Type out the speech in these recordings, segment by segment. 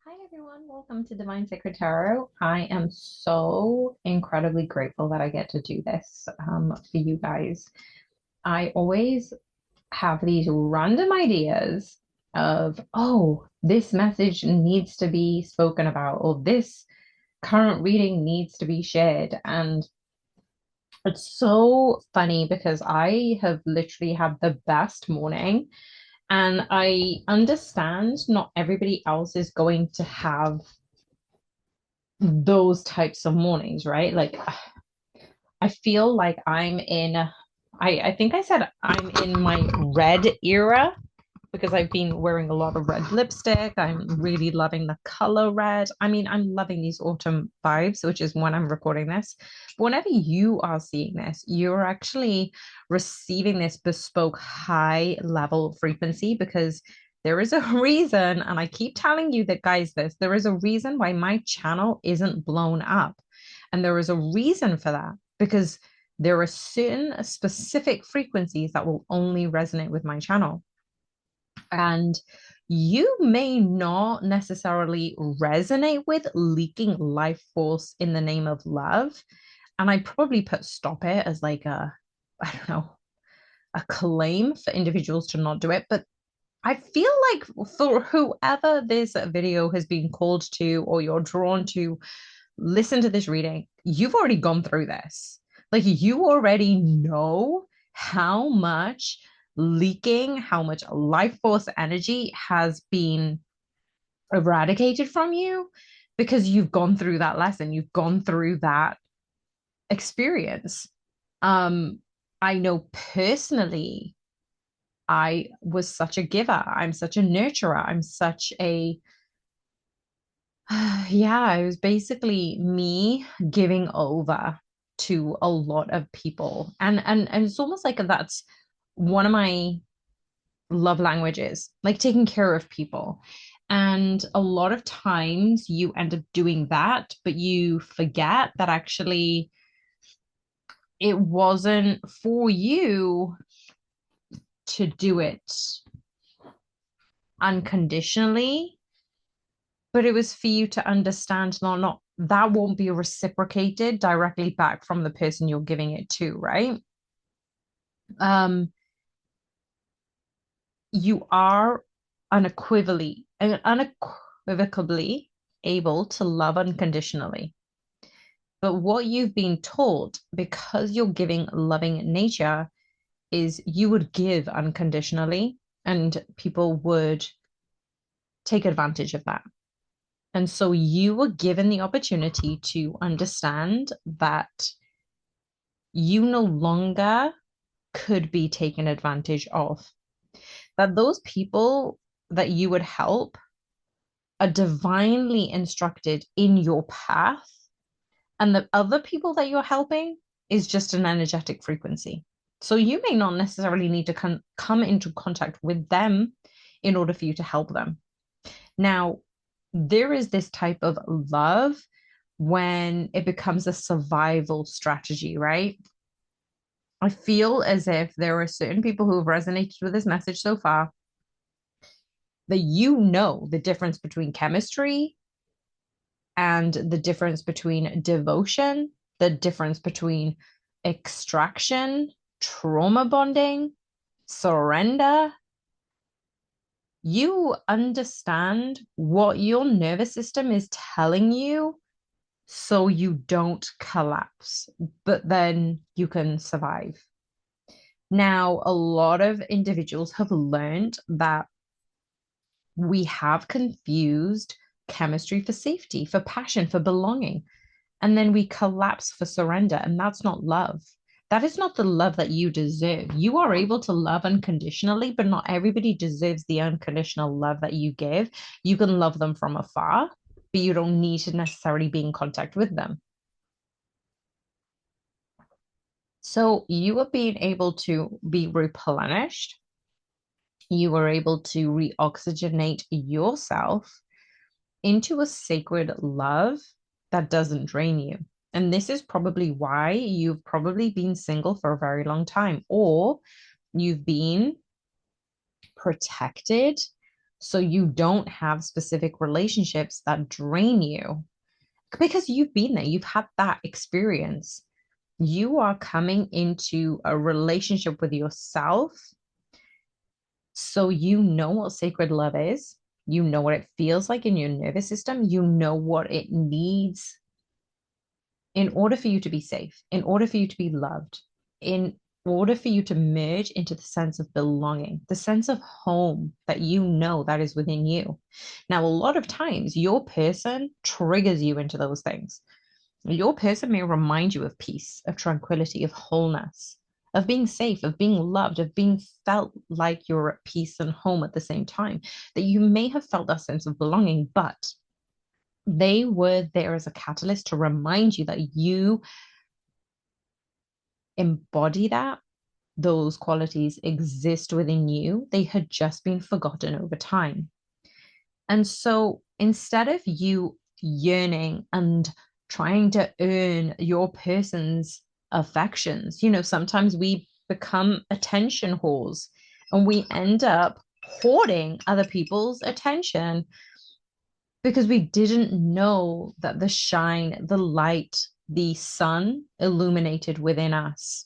Hi everyone, welcome to Divine Sacred Tarot. I am so incredibly grateful that I get to do this for you guys. I always have these random ideas of, oh, this message needs to be spoken about, or this current reading needs to be shared. And it's so funny because I have literally had the best morning. And I understand not everybody else is going to have those types of mornings, right? Like I feel like I think I said I'm in my red era because I've been wearing a lot of red lipstick. I'm really loving the color red. I mean, I'm loving these autumn vibes, which is when I'm recording this. But whenever you are seeing this, you're actually receiving this bespoke high level frequency because there is a reason, and I keep telling you that, guys, there is a reason why my channel isn't blown up. And there is a reason for that because there are certain specific frequencies that will only resonate with my channel. And you may not necessarily resonate with leaking life force in the name of love. And I probably put stop it as like I don't know, a claim for individuals to not do it. But I feel like for whoever this video has been called to, or you're drawn to listen to this reading, you've already gone through this. Like you already know how much leaking, how much life force energy has been eradicated from you because you've gone through that lesson, you've gone through that experience. Um, I know personally, I was such a giver. I'm such a nurturer. I'm such a yeah, it was basically me giving over to a lot of people. And it's almost like that's one of my love languages, like taking care of people. And a lot of times you end up doing that, but you forget that actually it wasn't for you to do it unconditionally, but it was for you to understand not that won't be reciprocated directly back from the person you're giving it to, right? Um, you are unequivocally able to love unconditionally. But what you've been told, because you're giving loving nature, is you would give unconditionally, and people would take advantage of that. And so you were given the opportunity to understand that you no longer could be taken advantage of. That those people that you would help are divinely instructed in your path, and the other people that you're helping is just an energetic frequency. So you may not necessarily need to come into contact with them in order for you to help them. Now, there is this type of love when it becomes a survival strategy, right? I feel as if there are certain people who have resonated with this message so far that you know the difference between chemistry and the difference between devotion, the difference between extraction, trauma bonding, surrender. You understand what your nervous system is telling you so you don't collapse, but then you can survive. Now, a lot of individuals have learned that we have confused chemistry for safety, for passion, for belonging. And then we collapse for surrender. And that's not love. That is not the love that you deserve. You are able to love unconditionally, but not everybody deserves the unconditional love that you give. You can love them from afar, but you don't need to necessarily be in contact with them. So you are being able to be replenished. You are able to reoxygenate yourself into a sacred love that doesn't drain you. And this is probably why you've probably been single for a very long time, or you've been protected So you don't have specific relationships that drain you because you've been there, you've had that experience. You are coming into a relationship with yourself. So you know what sacred love is. You know what it feels like in your nervous system. You know what it needs in order for you to be safe, in order for you to be loved, in order for you to merge into the sense of belonging, the sense of home that you know that is within you. Now, a lot of times your person triggers you into those things. Your person may remind you of peace, of tranquility, of wholeness, of being safe, of being loved, of being felt like you're at peace and home at the same time, that you may have felt that sense of belonging, but they were there as a catalyst to remind you that you embody that. Those qualities exist within you. They had just been forgotten over time. And so instead of you yearning and trying to earn your person's affections, sometimes we become attention whores and we end up hoarding other people's attention because we didn't know that the shine, the light, the sun illuminated within us.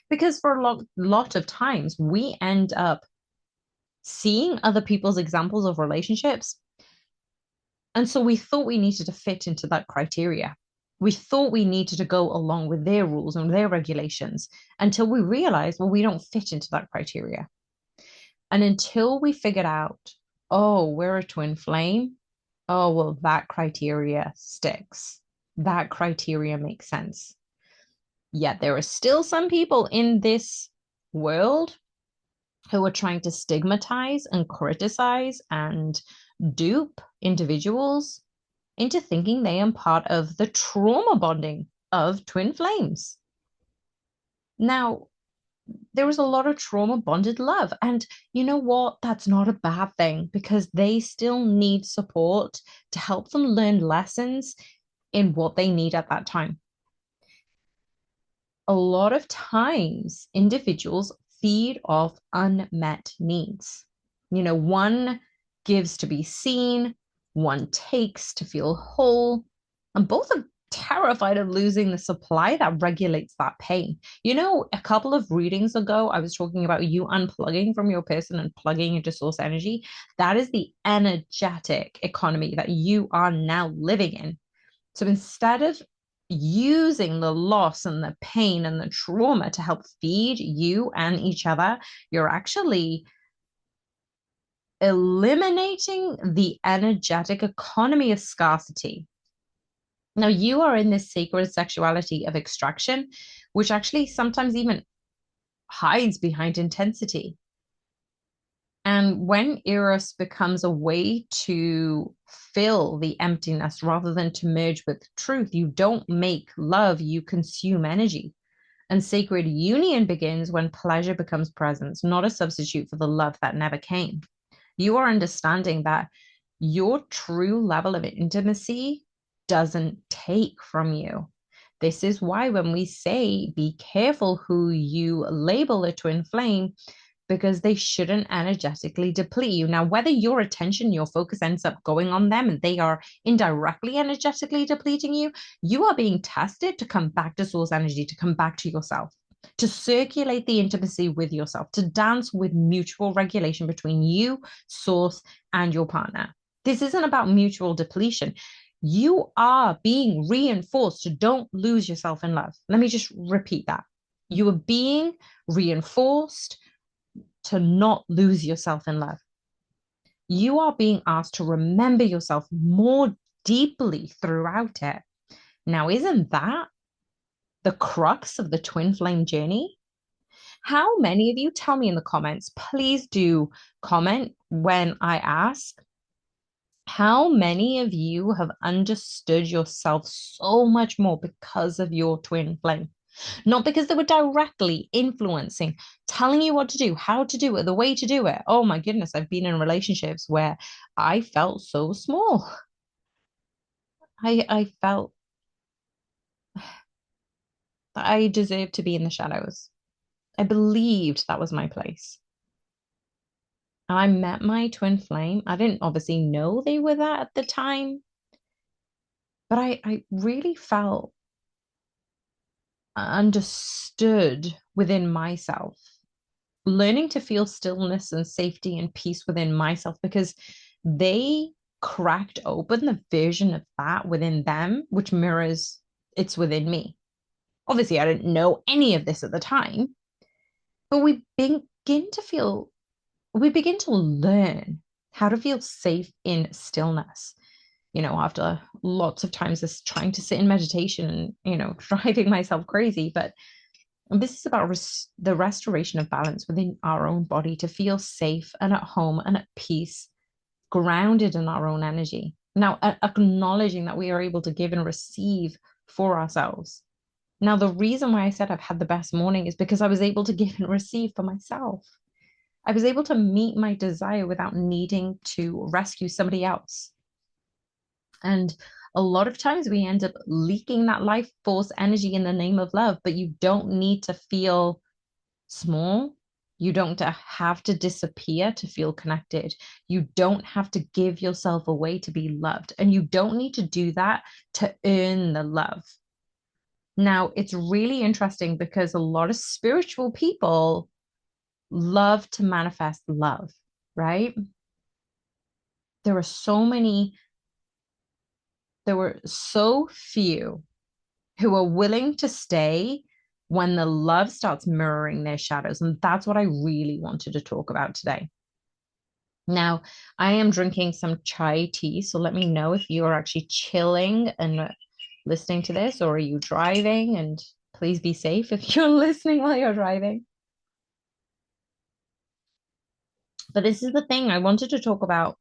Because for a lot of times, we end up seeing other people's examples of relationships. And so we thought we needed to fit into that criteria. We thought we needed to go along with their rules and their regulations until we realized, well, we don't fit into that criteria. And until we figured out, oh, we're a twin flame, oh, well, that criteria sticks. That criteria makes sense. Yet there are still some people in this world who are trying to stigmatize and criticize and dupe individuals into thinking they are part of the trauma bonding of twin flames. Now, there was a lot of trauma bonded love. And you know what? That's not a bad thing because they still need support to help them learn lessons in what they need at that time. A lot of times, individuals feed off unmet needs. One gives to be seen, one takes to feel whole, and both are terrified of losing the supply that regulates that pain. A couple of readings ago, I was talking about you unplugging from your person and plugging into source energy. That is the energetic economy that you are now living in. So instead of using the loss and the pain and the trauma to help feed you and each other, you're actually eliminating the energetic economy of scarcity. Now, you are in this sacred sexuality of extraction, which actually sometimes even hides behind intensity. And when Eros becomes a way to fill the emptiness rather than to merge with truth, you don't make love, you consume energy. And sacred union begins when pleasure becomes presence, not a substitute for the love that never came. You are understanding that your true level of intimacy doesn't take from you. This is why when we say be careful who you label a twin flame, because they shouldn't energetically deplete you. Now, whether your attention, your focus ends up going on them and they are indirectly energetically depleting you, you are being tested to come back to source energy, to come back to yourself, to circulate the intimacy with yourself, to dance with mutual regulation between you, source, and your partner. This isn't about mutual depletion. You are being reinforced to don't lose yourself in love. Let me just repeat that. You are being reinforced to not lose yourself in love. You are being asked to remember yourself more deeply throughout it. Now, isn't that the crux of the twin flame journey? How many of you, tell me in the comments, please do comment when I ask, how many of you have understood yourself so much more because of your twin flame? Not because they were directly influencing, telling you what to do, how to do it, the way to do it. Oh my goodness, I've been in relationships where I felt so small. I felt that I deserved to be in the shadows. I believed that was my place. And I met my twin flame. I didn't obviously know they were that at the time, but I really felt understood within myself, learning to feel stillness and safety and peace within myself because they cracked open the version of that within them, which mirrors it's within me. Obviously, I didn't know any of this at the time, but we begin to learn how to feel safe in stillness. After lots of times just trying to sit in meditation and, driving myself crazy. But this is about the restoration of balance within our own body to feel safe and at home and at peace, grounded in our own energy. Now, acknowledging that we are able to give and receive for ourselves. Now, the reason why I said I've had the best morning is because I was able to give and receive for myself. I was able to meet my desire without needing to rescue somebody else. And a lot of times we end up leaking that life force energy in the name of love, but you don't need to feel small. You don't have to disappear to feel connected. You don't have to give yourself away to be loved. And you don't need to do that to earn the love. Now, it's really interesting because a lot of spiritual people love to manifest love, right? There are so many, there were so few who are willing to stay when the love starts mirroring their shadows. And that's what I really wanted to talk about today. Now, I am drinking some chai tea, so let me know if you are actually chilling and listening to this, or are you driving? And please be safe if you're listening while you're driving. But this is the thing I wanted to talk about.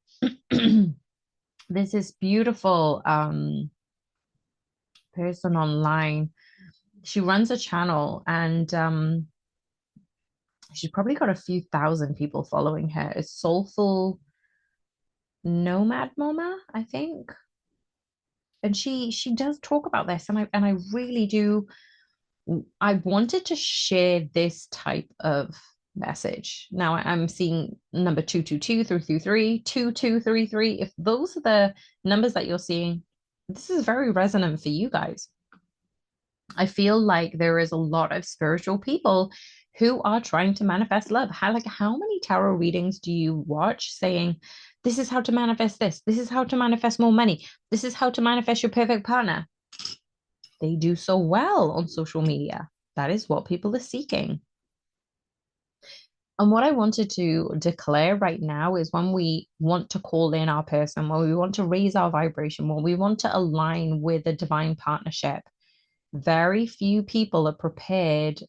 There's this beautiful person online. She runs a channel and she's probably got a few thousand people following her. It's Soulful Nomad Mama, I think. And she does talk about this, and I really do. I wanted to share this type of message. Now I'm seeing number 222 through 3, 2233. If those are the numbers that you're seeing, this is very resonant for you guys. I feel like there is a lot of spiritual people who are trying to manifest love. How many tarot readings do you watch saying, this is how to manifest this, this is how to manifest more money, this is how to manifest your perfect partner? They do so well on social media. That is what people are seeking. And what I wanted to declare right now is when we want to call in our person, when we want to raise our vibration, when we want to align with a divine partnership, very few people are prepared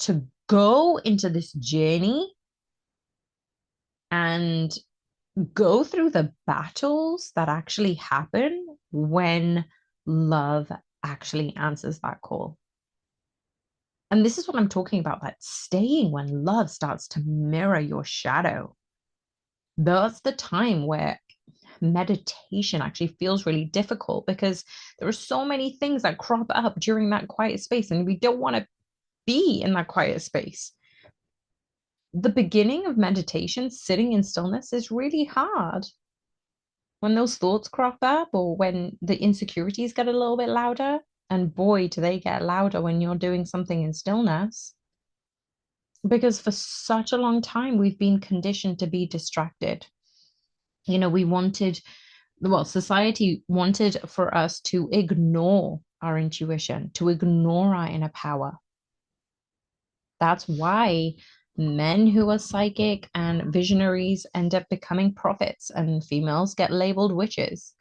to go into this journey and go through the battles that actually happen when love actually answers that call. And this is what I'm talking about, that staying when love starts to mirror your shadow. That's the time where meditation actually feels really difficult because there are so many things that crop up during that quiet space, and we don't want to be in that quiet space. The beginning of meditation, sitting in stillness, is really hard. When those thoughts crop up or when the insecurities get a little bit louder, and boy, do they get louder when you're doing something in stillness. Because for such a long time, we've been conditioned to be distracted. Society wanted for us to ignore our intuition, to ignore our inner power. That's why men who are psychic and visionaries end up becoming prophets and females get labeled witches.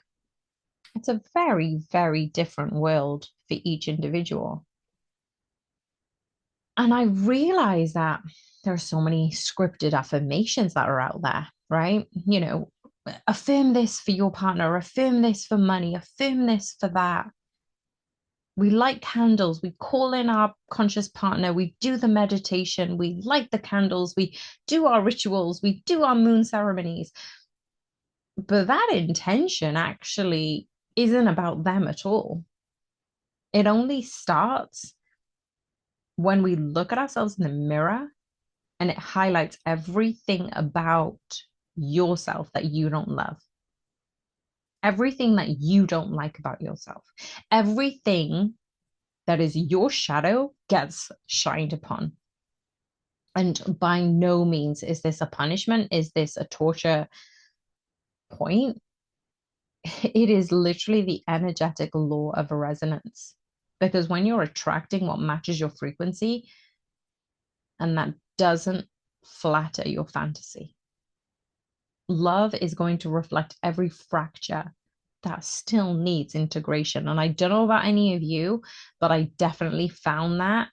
It's a very, very different world for each individual. And I realize that there are so many scripted affirmations that are out there, right? Affirm this for your partner, affirm this for money, affirm this for that. We light candles, we call in our conscious partner, we do the meditation, we light the candles, we do our rituals, we do our moon ceremonies. But that intention actually isn't about them at all. It only starts when we look at ourselves in the mirror and it highlights everything about yourself that you don't love, everything that you don't like about yourself, everything that is your shadow gets shined upon. And by no means is this a punishment, is this a torture point. It is literally the energetic law of resonance. Because when you're attracting what matches your frequency, and that doesn't flatter your fantasy, love is going to reflect every fracture that still needs integration. And I don't know about any of you, but I definitely found that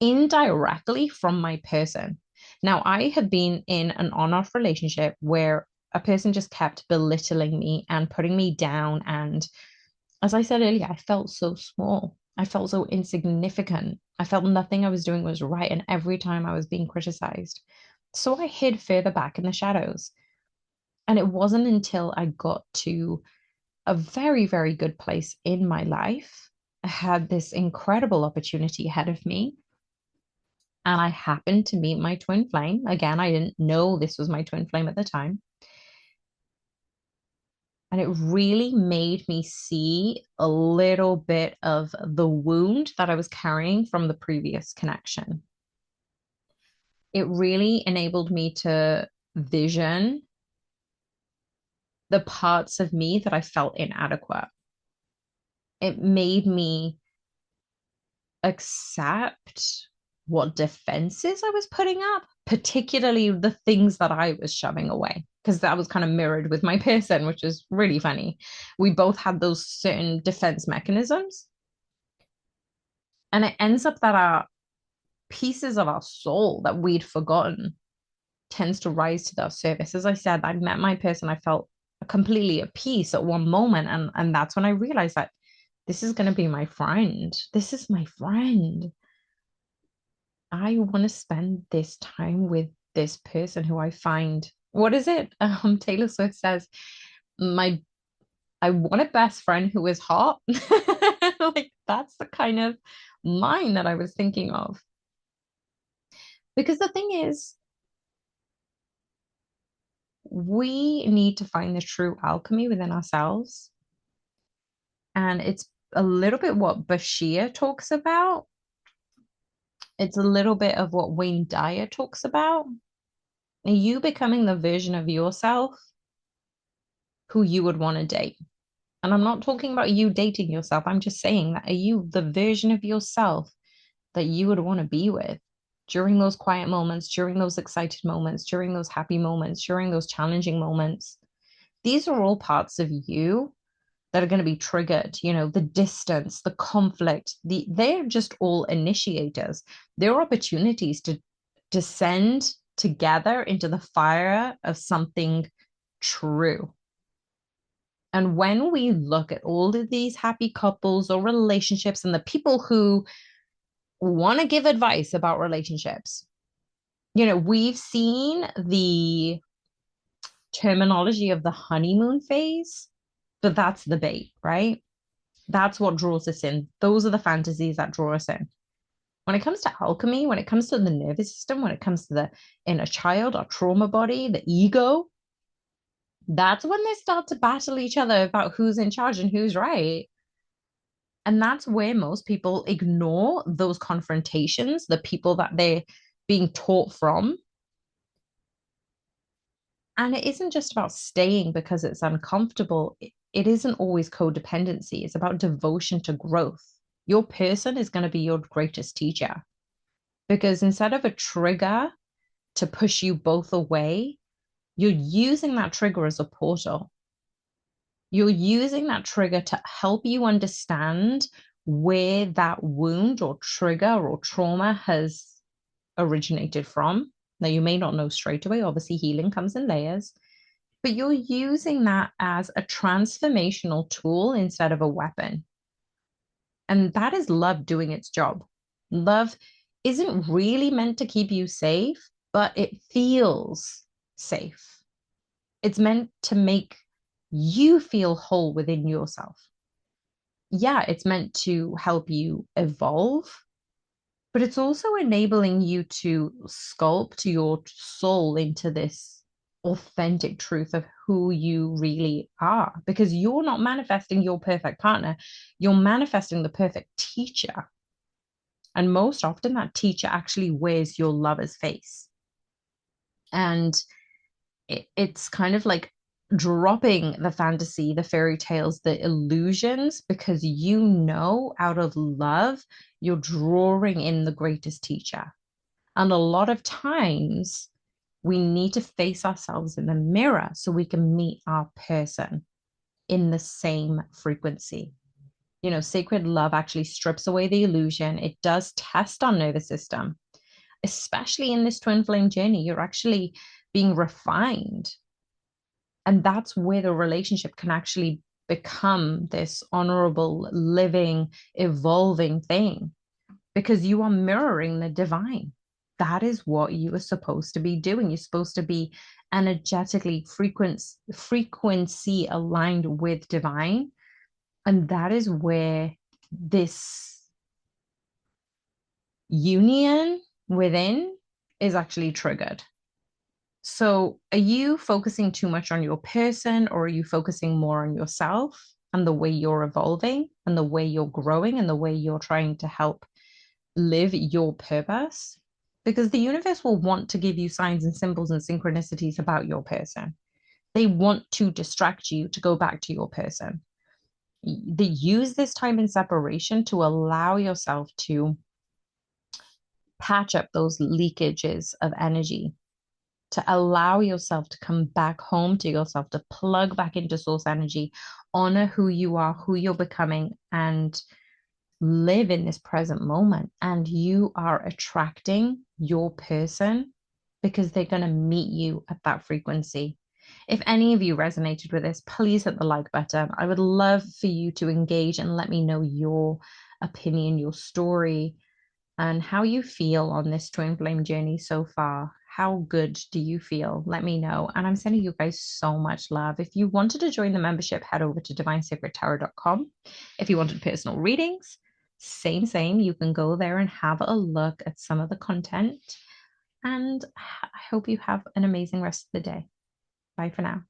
indirectly from my person. Now, I have been in an on-off relationship where a person just kept belittling me and putting me down. And as I said earlier, I felt so small. I felt so insignificant. I felt nothing I was doing was right. And every time I was being criticized. So I hid further back in the shadows. And it wasn't until I got to a very, very good place in my life, I had this incredible opportunity ahead of me. And I happened to meet my twin flame. Again, I didn't know this was my twin flame at the time. And it really made me see a little bit of the wound that I was carrying from the previous connection. It really enabled me to vision the parts of me that I felt inadequate. It made me accept what defenses I was putting up, particularly the things that I was shoving away, because that was kind of mirrored with my person, which is really funny. We both had those certain defense mechanisms. And it ends up that our pieces of our soul that we'd forgotten tends to rise to their surface. As I said, I met my person, I felt completely at peace at one moment. And that's when I realized that this is going to be my friend. This is my friend. I want to spend this time with this person who I find, what is it? Taylor Swift says, my I want a best friend who is hot. Like that's the kind of mind that I was thinking of. Because the thing is, we need to find the true alchemy within ourselves. And it's a little bit what Bashir talks about. It's a little bit of what Wayne Dyer talks about. Are you becoming the version of yourself who you would want to date? And I'm not talking about you dating yourself. I'm just saying that are you the version of yourself that you would want to be with during those quiet moments, during those excited moments, during those happy moments, during those challenging moments? These are all parts of you that are going to be triggered, the distance, the conflict, they're just all initiators. They're opportunities to descend together into the fire of something true. And when we look at all of these happy couples or relationships and the people who want to give advice about relationships, we've seen the terminology of the honeymoon phase, but that's the bait, right? That's what draws us in. Those are the fantasies that draw us in. When it comes to alchemy, when it comes to the nervous system, when it comes to the inner child, our trauma body, the ego, that's when they start to battle each other about who's in charge and who's right. And that's where most people ignore those confrontations, the people that they're being taught from. And it isn't just about staying because it's uncomfortable. It isn't always codependency. It's about devotion to growth. Your person is going to be your greatest teacher because instead of a trigger to push you both away, you're using that trigger as a portal. You're using that trigger to help you understand where that wound or trigger or trauma has originated from. Now, you may not know straight away. Obviously, healing comes in layers, but you're using that as a transformational tool instead of a weapon. And that is love doing its job. Love isn't really meant to keep you safe, but it feels safe. It's meant to make you feel whole within yourself. Yeah, it's meant to help you evolve, but it's also enabling you to sculpt your soul into this authentic truth of who you really are, because you're not manifesting your perfect partner, you're manifesting the perfect teacher. And most often, that teacher actually wears your lover's face. And it's kind of like dropping the fantasy, the fairy tales, the illusions, because you know out of love, you're drawing in the greatest teacher. And a lot of times we need to face ourselves in the mirror so we can meet our person in the same frequency. You know, sacred love actually strips away the illusion. It does test our nervous system, especially in this twin flame journey. You're actually being refined. And that's where the relationship can actually become this honorable, living, evolving thing because you are mirroring the divine. That is what you are supposed to be doing. You're supposed to be energetically frequency aligned with divine. And that is where this union within is actually triggered. So, are you focusing too much on your person, or are you focusing more on yourself and the way you're evolving and the way you're growing and the way you're trying to help live your purpose? Because the universe will want to give you signs and symbols and synchronicities about your person. They want to distract you to go back to your person. They use this time in separation to allow yourself to patch up those leakages of energy, to allow yourself to come back home to yourself, to plug back into source energy, honor who you are, who you're becoming, and live in this present moment. And you are attracting your person because they're going to meet you at that frequency. If any of you resonated with this, please hit the like button. I would love for you to engage and let me know your opinion, your story, and how you feel on this twin flame journey so far. How good do you feel? Let me know. And I'm sending you guys so much love. If you wanted to join the membership, head over to divinesacredtarot.com. If you wanted personal readings, same. You can go there and have a look at some of the content. And I hope you have an amazing rest of the day. Bye for now.